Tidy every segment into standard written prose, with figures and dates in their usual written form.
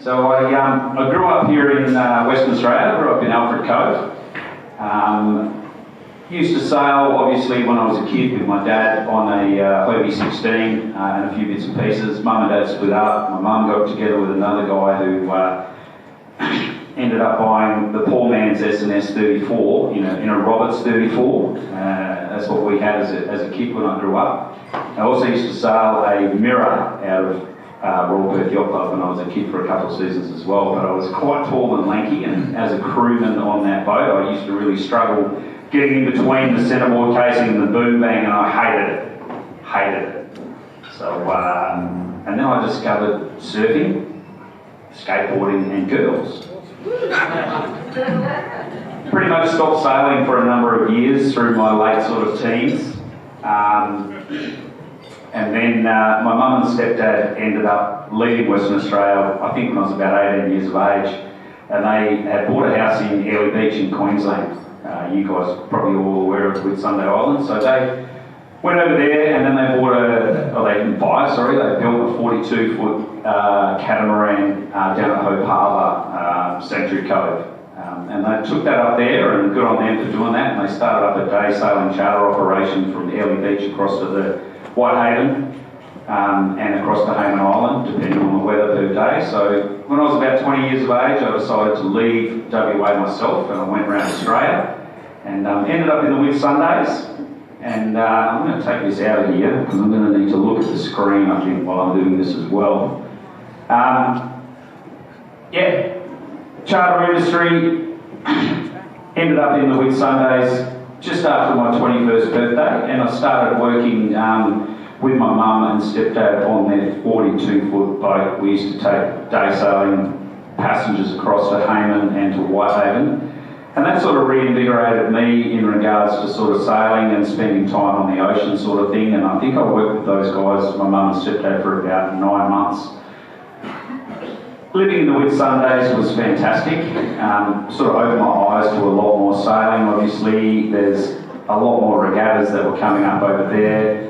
So I grew up here in Western Australia. I grew up in Alfred Cove. Used to sail, obviously, when I was a kid with my dad on a Hobie 16 and a few bits and pieces. Mum and Dad split up. My mum got together with another guy who ended up buying the poor man's S&S 34 in a Roberts 34. That's what we had as a kid when I grew up. I also used to sail a mirror out of Royal Perth Yacht Club when I was a kid for a couple of seasons as well. But I was quite tall and lanky, and as a crewman on that boat, I used to really struggle getting in between the centreboard casing and the boom bang, and I hated it. So, and then I discovered surfing, skateboarding, and girls. Pretty much stopped sailing for a number of years through my late sort of teens. And then my mum and stepdad ended up leaving Western Australia, I think when I was about 18 years of age, and they had bought a house in Airlie Beach in Queensland. You guys are probably all aware of Whitsunday Island. So they went over there, and then they built a 42-foot catamaran down at Hope Harbour, Sanctuary Cove. And they took that up there, and good on them for doing that, and they started up a day sailing charter operation from Airlie Beach across to the Whitehaven and across to Hayman Island, depending on the weather per day. So when I was about 20 years of age, I decided to leave WA myself, and I went around Australia and ended up in the Whitsundays. And I'm going to take this out of here because I'm going to need to look at the screen, I think, while I'm doing this as well. Charter industry, ended up in the Whitsundays just after my 21st birthday, and I started working with my mum and stepdad on their 42-foot boat. We used to take day sailing passengers across to Hayman and to Whitehaven, and that sort of reinvigorated me in regards to sort of sailing and spending time on the ocean sort of thing. And I think I worked with those guys, my mum and stepdad, for about 9 months. Living in the Whitsundays was fantastic. Sort of opened my eyes to a lot more sailing. Obviously, there's a lot more regattas that were coming up over there.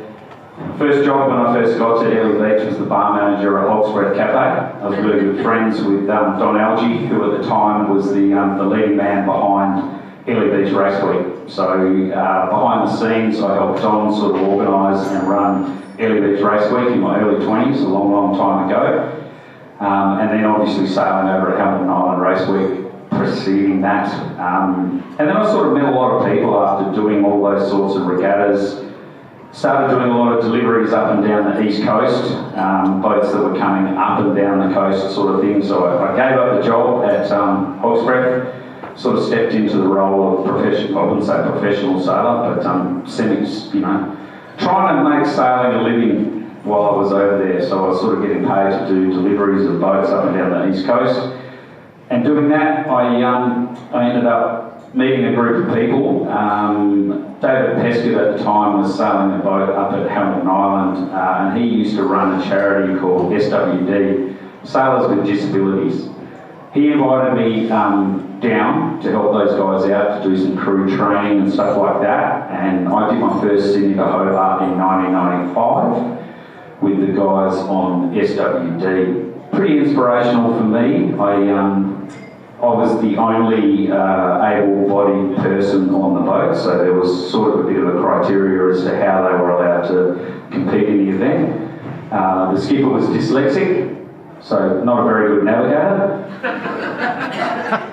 First job when I first got to Airlie Beach was the bar manager at Hog's Cafe. I was really good friends with Don Algie, who at the time was the leading man behind Airlie Beach Race Week. So behind the scenes, I helped Don sort of organise and run Airlie Beach Race Week in my early 20s, a long, long time ago. And then obviously sailing over at Hamilton Island Race Week preceding that. And then I sort of met a lot of people after doing all those sorts of regattas. Started doing a lot of deliveries up and down the east coast, boats that were coming up and down the coast sort of thing. So I gave up the job at Hogsbreath, sort of stepped into the role of professional, I wouldn't say professional sailor, but trying to make sailing a living while I was over there. So I was sort of getting paid to do deliveries of boats up and down the east coast. And doing that, I ended up meeting a group of people. David Pescott at the time was sailing a boat up at Hamilton Island, and he used to run a charity called SWD, Sailors with Disabilities. He invited me down to help those guys out to do some crew training and stuff like that, and I did my first Sydney to Hobart in 1995 with the guys on SWD. Pretty inspirational for me. I was the only able-bodied person on the boat, so there was sort of a bit of a criteria as to how they were allowed to compete in the event. The skipper was dyslexic, so not a very good navigator.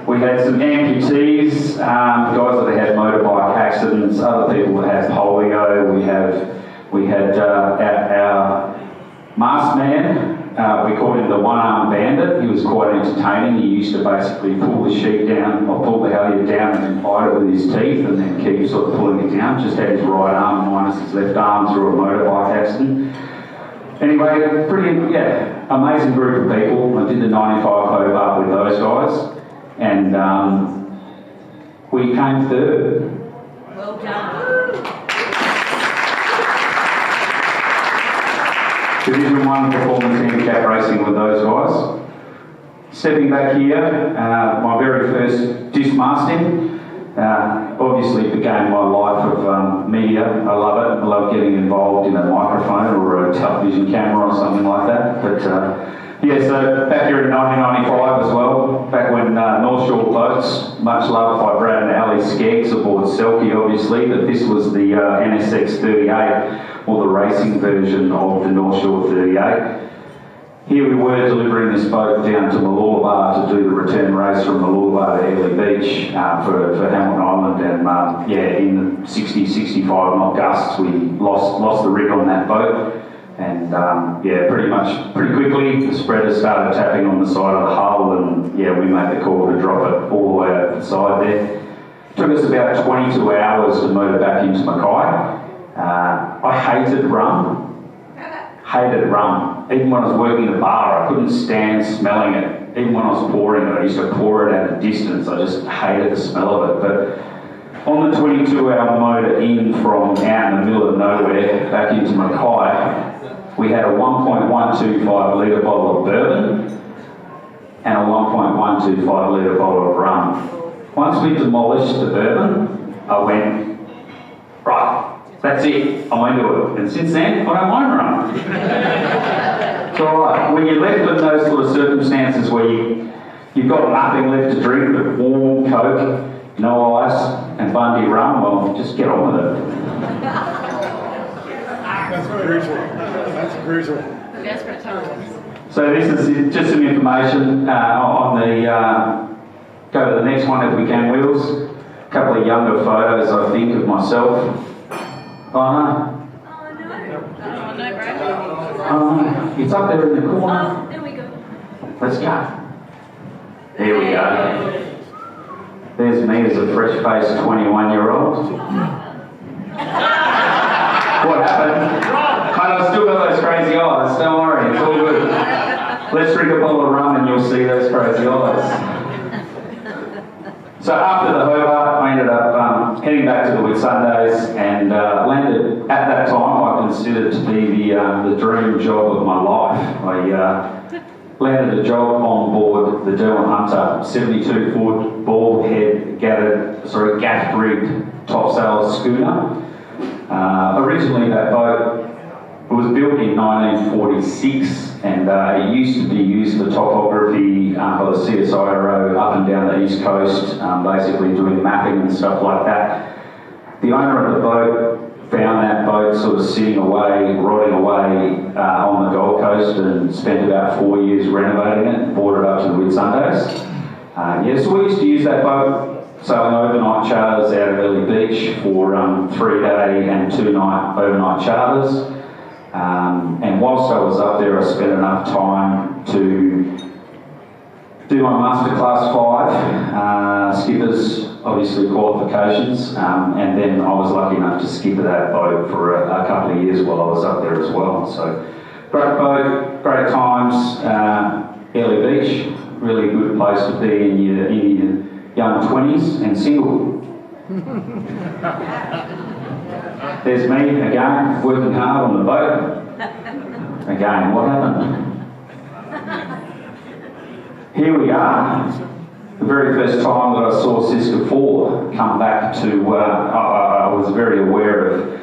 We had some amputees, guys that had motorbike accidents, other people that had polio. We had our mast man. We called him the one-armed bandit. He was quite entertaining. He used to basically pull the sheet down, or pull the halyard down and then hide it with his teeth and then keep sort of pulling it down. Just had his right arm minus his left arm through a motorbike accident. Anyway, amazing group of people. I did the 95 Hobart with those guys, and we came third. Well done. Division 1 performance handicap racing with those guys. Stepping back here, my very first dismasting. Obviously became my life of media. I love it. I love getting involved in a microphone or a television camera or something like that. But Yeah, so back here in 1995 as well, back when North Shore boats, much loved by Brad and Ali Skeggs aboard Selkie obviously, but this was the NSX 38, or the racing version of the North Shore 38. Here we were delivering this boat down to Malulabar to do the return race from Malulabar to Airlie Beach for Hamilton Island, and in the 60, 65 knot gusts we lost the rig on that boat. And pretty quickly the spreader started tapping on the side of the hull, and we made the call to drop it all the way out the side there. It took us about 22 hours to motor back into Mackay. I hated rum. Even when I was working the bar, I couldn't stand smelling it. Even when I was pouring it, I used to pour it at a distance. I just hated the smell of it. But on the 22-hour motor in from out in the middle of nowhere back into Mackay, we had a 1.125 litre bottle of bourbon and a 1.125 litre bottle of rum. Once we demolished the bourbon, I went, right, that's it, I'm into it. And since then, I don't mind rum. It's alright. When you're left in those sort of circumstances where you've got nothing left to drink but warm Coke, no ice, and Bundy rum, well, just get on with it. That's crucial. That's crucial. Desperate times. So this is just some information on the, go to the next one if we can, Wheels. A couple of younger photos, I think, of myself. Oh no. Oh no, bro. Oh no. It's up there in the corner. Oh, there we go. Let's go. There we go. There's me as a fresh-faced 21-year-old. What happened? I've still got those crazy eyes, don't worry, it's all good. Let's drink a bottle of rum and you'll see those crazy eyes. So after the Hobart, I ended up heading back to the Whitsundays and landed, at that time, I considered to be the dream job of my life. I landed a job on board the Derwent Hunter 72-foot bald head gaff rigged topsail schooner. Originally that boat was built in 1946 and it used to be used for topography by the CSIRO up and down the east coast, basically doing mapping and stuff like that. The owner of the boat found that boat sort of sitting away, rotting away on the Gold Coast and spent about 4 years renovating it and brought it up to the Whitsundays. So we used to use that boat sailing overnight charters out of Airlie Beach for 3-day and 2-night overnight charters. And whilst I was up there, I spent enough time to do my Master Class 5, skippers, obviously qualifications, and then I was lucky enough to skipper that boat for a couple of years while I was up there as well. So great boat, great times, Airlie Beach, really good place to be in your young 20s and single. There's me again, working hard on the boat. Again, what happened? Here we are. The very first time that I saw Siska 4 come back to, I was very aware of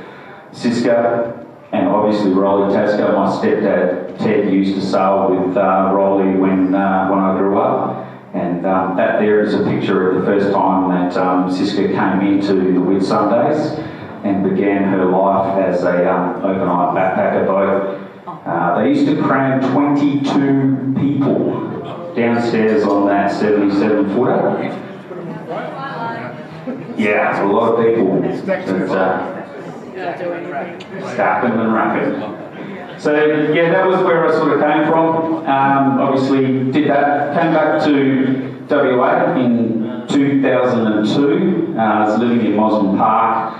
Siska and obviously Rolly Tasco. My stepdad Ted used to sail with Rolly when I grew up. And that there is a picture of the first time that Siska came into the Whitsundays and began her life as a overnight backpacker boat. They used to cram 22 people downstairs on that 77-footer. Yeah, a lot of people. Stacking and racking. So that was where I sort of came from. Obviously did that, came back to WA in 2002. I was living in Mosman Park,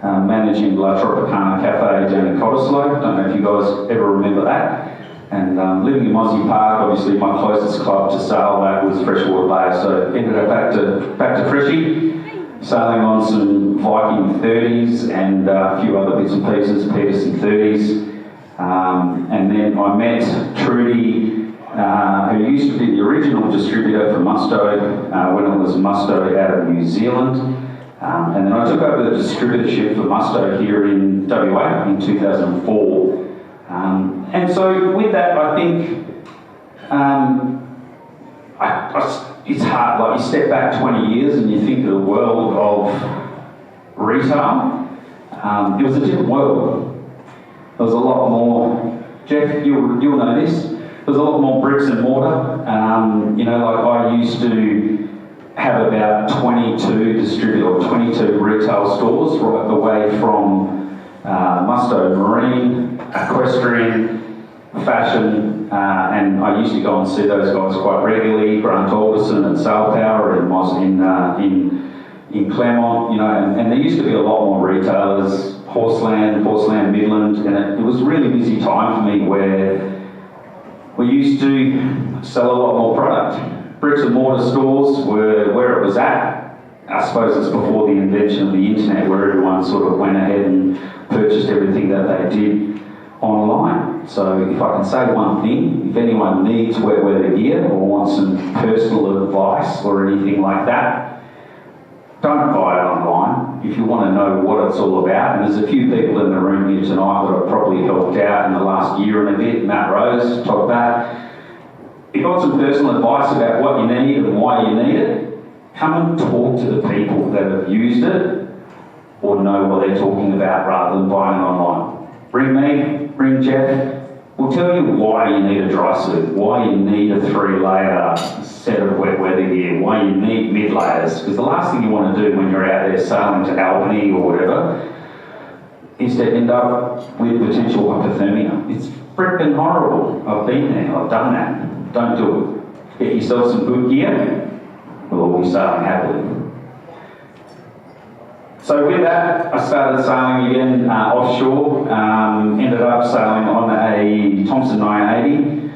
managing La Tropicana Cafe down in Cottesloe. Don't know if you guys ever remember that. And living in Mosman Park, obviously my closest club to sail that was Freshwater Bay. So ended up back to Freshie, sailing on some Viking 30s and a few other bits and pieces, Peterson 30s. And then I met Trudy, who used to be the original distributor for Musto when it was Musto out of New Zealand. And then I took over the distributorship for Musto here in WA in 2004. And so with that, I think It's hard, like you step back 20 years and you think of the world of retail. It was a different world. There was a lot more, Jeff, you'll know this, there was a lot more bricks and mortar. Like I used to have about 22 retail stores right the way from Musto Marine, Equestrian, Fashion, and I used to go and see those guys quite regularly, Grant Alderson and Sail Power in Claremont, and there used to be a lot more retailers, Horseland Midland, and it was a really busy time for me where we used to sell a lot more product. Bricks and mortar stores were where it was at. I suppose it's before the invention of the internet where everyone sort of went ahead and purchased everything that they did online. So if I can say one thing, if anyone needs wet weather gear or wants some personal advice or anything like that, don't buy it online. If you want to know what it's all about, and there's a few people in the room here tonight that have probably helped out in the last year and a bit, Matt Rose, top that. If you've got some personal advice about what you need and why you need it, come and talk to the people that have used it or know what they're talking about rather than buying it online. Ring me, ring Jeff. We'll tell you why you need a dry suit, why you need a 3-layer set of wet weather gear, why you need mid-layers. Because the last thing you want to do when you're out there sailing to Albany or whatever is to end up with potential hypothermia. It's freaking horrible. I've been there, I've done that. Don't do it. Get yourself some good gear, we'll all be sailing happily. So with that, I started sailing again offshore, ended up sailing on a Thompson 980.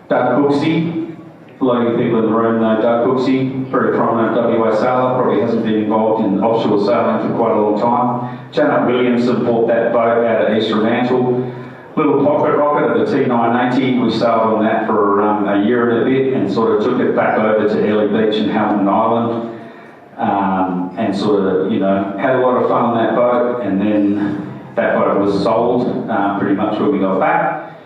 Doug Cooksey, a lot of you people in the room know Doug Cooksey, very prominent WA sailor, probably hasn't been involved in offshore sailing for quite a long time. Janet Williamson bought that boat out of East Fremantle. Little pocket rocket of the T980, we sailed on that for a year and a bit and sort of took it back over to Airlie Beach and Hamilton Island. And sort of, had a lot of fun on that boat, and then that boat was sold pretty much when we got back.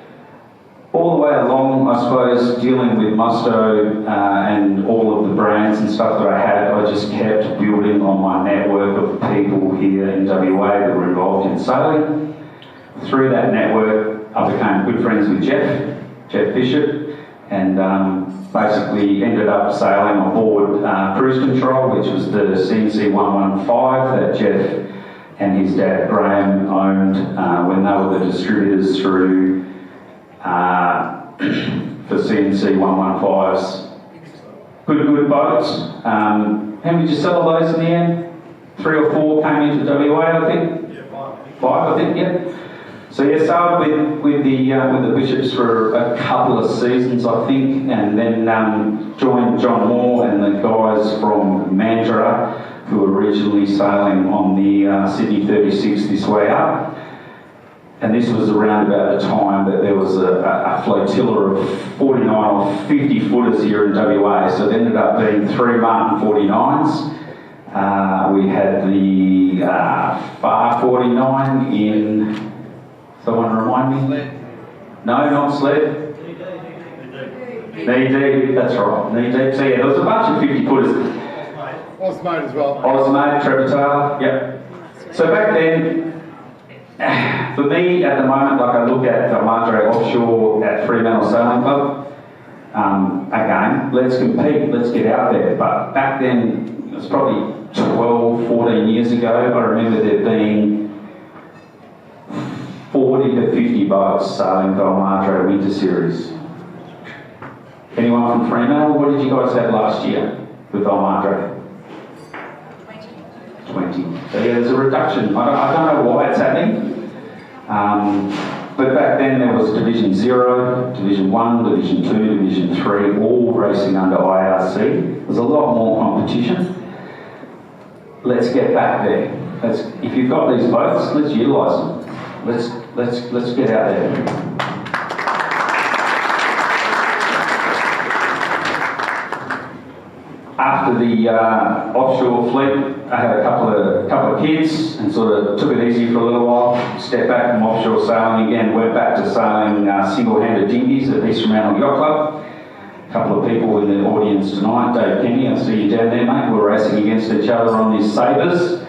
All the way along, I suppose, dealing with Musto and all of the brands and stuff that I had, I just kept building on my network of people here in WA that were involved in sailing. Through that network, I became good friends with Jeff Bishop, and basically ended up sailing on board Cruise Control, which was the CNC 115 that Jeff and his dad Graham owned when they were the distributors through for CNC 115s. Good boats. How many did you sell those in the end? 3 or 4 came into WA, I think? Yeah, 5, I think, yeah. So yeah, started with the Bishops for a couple of seasons, I think, and then joined John Moore and the guys from Mandurah, who were originally sailing on the Sydney 36 this way up. And this was around about the time that there was a flotilla of 49 or 50 footers here in WA, so it ended up being 3 Martin 49s. We had the Far 49 in... Someone remind me? No, not sled. Knee deep, that's right, knee deep. So yeah, there was a bunch of 50 footers. Osmate as well. Osmate, Trevor Taylor, yep. So back then, for me at the moment, like I look at the Madre Offshore at Fremantle Sailing Club, again, let's compete, let's get out there. But back then, it was probably 12, 14 years ago, I remember there being 40 to 50 boats sailing the Madre Winter Series. Anyone from Fremantle? What did you guys have last year with Madre? 20. So yeah, there's a reduction. I don't know why it's happening. But back then there was Division 0, Division 1, Division 2, Division 3, all racing under IRC. There's a lot more competition. Let's get back there. If you've got these boats, let's utilise them. Let's get out there. After the offshore fleet, I had a couple of kids and sort of took it easy for a little while. Stepped back from offshore sailing again. Went back to sailing single-handed dinghies at East Fremantle Yacht Club. couple of people in the audience tonight. Dave Kenny, I see you down there, mate. We're racing against each other on these Sabres.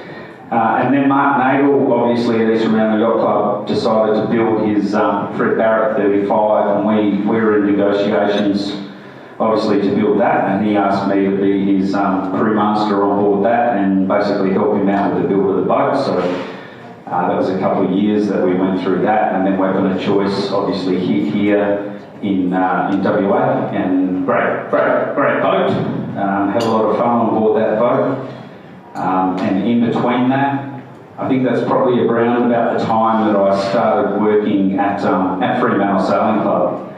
And then Mark Nagel, obviously at Eastern Round Yacht Club, decided to build his Fred Barrett 35, and we were in negotiations, obviously, to build that, and he asked me to be his crewmaster on board that and basically help him out with the build of the boat. So that was a couple of years that we went through that, and then Weapon of Choice obviously hit here in WA, and great boat. Had a lot of fun on board that boat. And in between that, I think that's probably around about the time that I started working at Fremantle Sailing Club.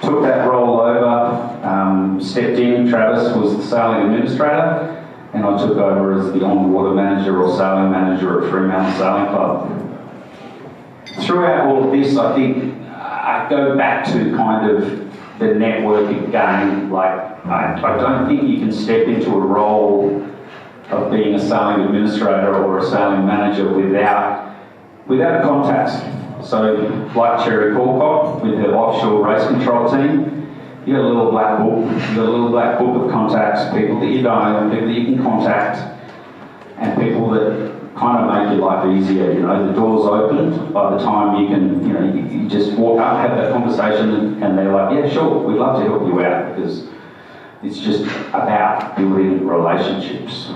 Took that role over, stepped in. Travis was the sailing administrator, and I took over as the on-water manager or sailing manager at Fremantle Sailing Club. Throughout all of this, I think I go back to kind of the networking game. Like, I don't think you can step into a role of being a sailing administrator or a sailing manager without contacts. So, like Cherry Corcott with her offshore race control team, you got a little black book. You got a little black book of contacts, people that you know, people that you can contact, and people that kind of make your life easier. You know, the door's opened by the time you can, you just walk up, have that conversation, and they're like, yeah, sure, we'd love to help you out, because it's just about building relationships.